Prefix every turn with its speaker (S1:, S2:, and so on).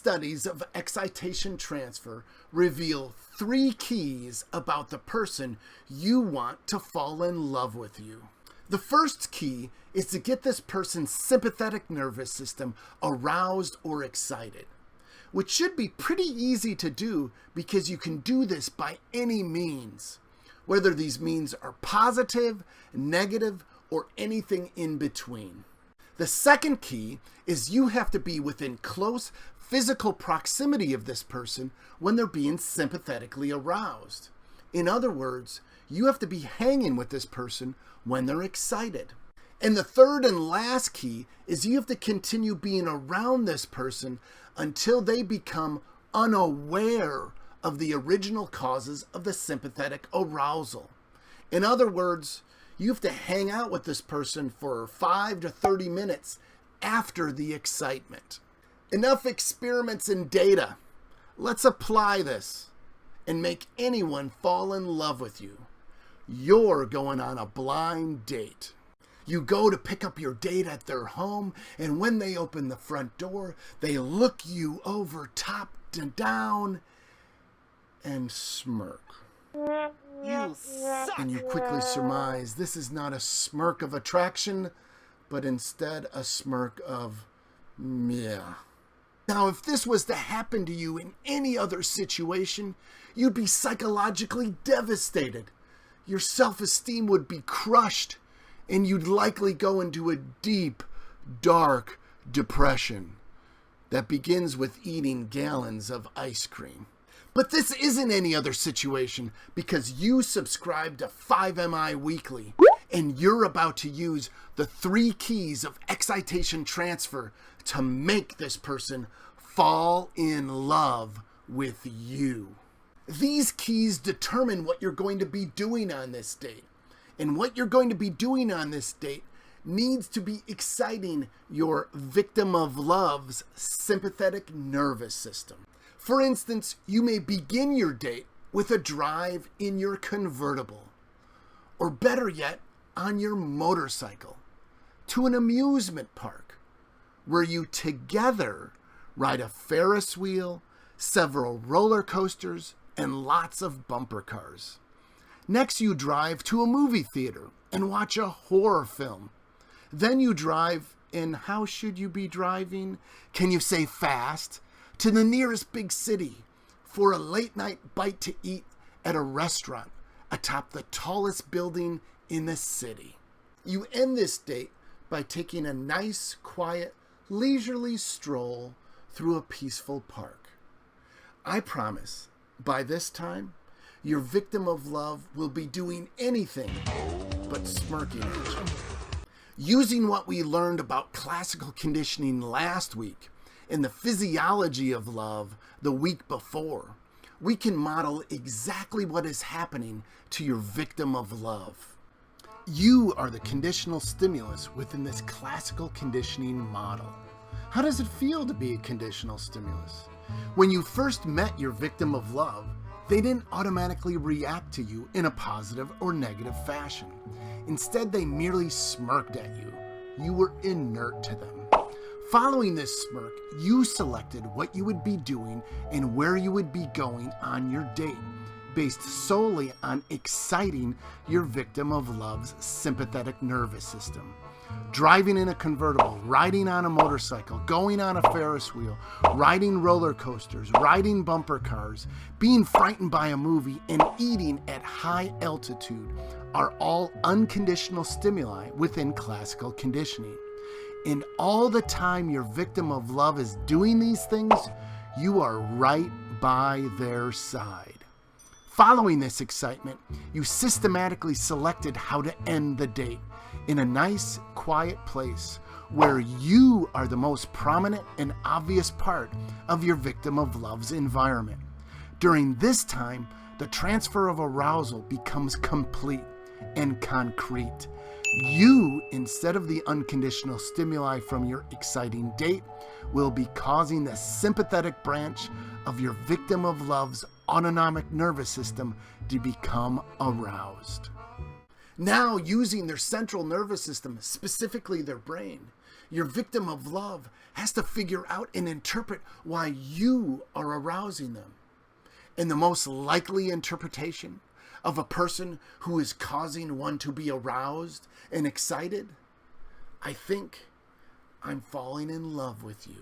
S1: studies of excitation transfer reveal 3 keys about the person you want to fall in love with you. The first key is to get this person's sympathetic nervous system aroused or excited, which should be pretty easy to do because you can do this by any means, whether these means are positive, negative, or anything in between. The second key is you have to be within close physical proximity of this person when they're being sympathetically aroused. In other words, you have to be hanging with this person when they're excited. And the third and last key is you have to continue being around this person until they become unaware of the original causes of the sympathetic arousal. In other words, you have to hang out with this person for 5 to 30 minutes after the excitement. Enough experiments and data. Let's apply this and make anyone fall in love with you. You're going on a blind date. You go to pick up your date at their home, and when they open the front door, they look you over top to down and smirk.
S2: You suck!
S1: And you quickly surmise this is not a smirk of attraction, but instead a smirk of yeah. Now, if this was to happen to you in any other situation, you'd be psychologically devastated. Your self-esteem would be crushed, and you'd likely go into a deep, dark depression that begins with eating gallons of ice cream. But this isn't any other situation because you subscribe to 5MI Weekly, and you're about to use the 3 keys of excitation transfer to make this person fall in love with you. These keys determine what you're going to be doing on this date. And what you're going to be doing on this date needs to be exciting your victim of love's sympathetic nervous system. For instance, you may begin your date with a drive in your convertible, or better yet, on your motorcycle, to an amusement park, where you together ride a Ferris wheel, several roller coasters, and lots of bumper cars. Next, you drive to a movie theater and watch a horror film. Then you drive, and how should you be driving? Can you say fast? To the nearest big city for a late night bite to eat at a restaurant atop the tallest building in the city. You end this date by taking a nice, quiet, leisurely stroll through a peaceful park. I promise, by this time, your victim of love will be doing anything but smirking at you. Using what we learned about classical conditioning last week and the physiology of love the week before, we can model exactly what is happening to your victim of love. You are the conditional stimulus within this classical conditioning model. How does it feel to be a conditional stimulus? When you first met your victim of love, they didn't automatically react to you in a positive or negative fashion. Instead, they merely smirked at you. You were inert to them. Following this smirk, you selected what you would be doing and where you would be going on your date, based solely on exciting your victim of love's sympathetic nervous system. Driving in a convertible, riding on a motorcycle, going on a Ferris wheel, riding roller coasters, riding bumper cars, being frightened by a movie, and eating at high altitude are all unconditional stimuli within classical conditioning. And all the time your victim of love is doing these things, you are right by their side. Following this excitement, you systematically selected how to end the date in a nice, quiet place where you are the most prominent and obvious part of your victim of love's environment. During this time, the transfer of arousal becomes complete and concrete. You, instead of the unconditional stimuli from your exciting date, will be causing the sympathetic branch of your victim of love's autonomic nervous system to become aroused. Now, using their central nervous system, specifically their brain, Your victim of love has to figure out and interpret why you are arousing them. And the most likely interpretation of a person who is causing one to be aroused and excited, I think I'm falling in love with you.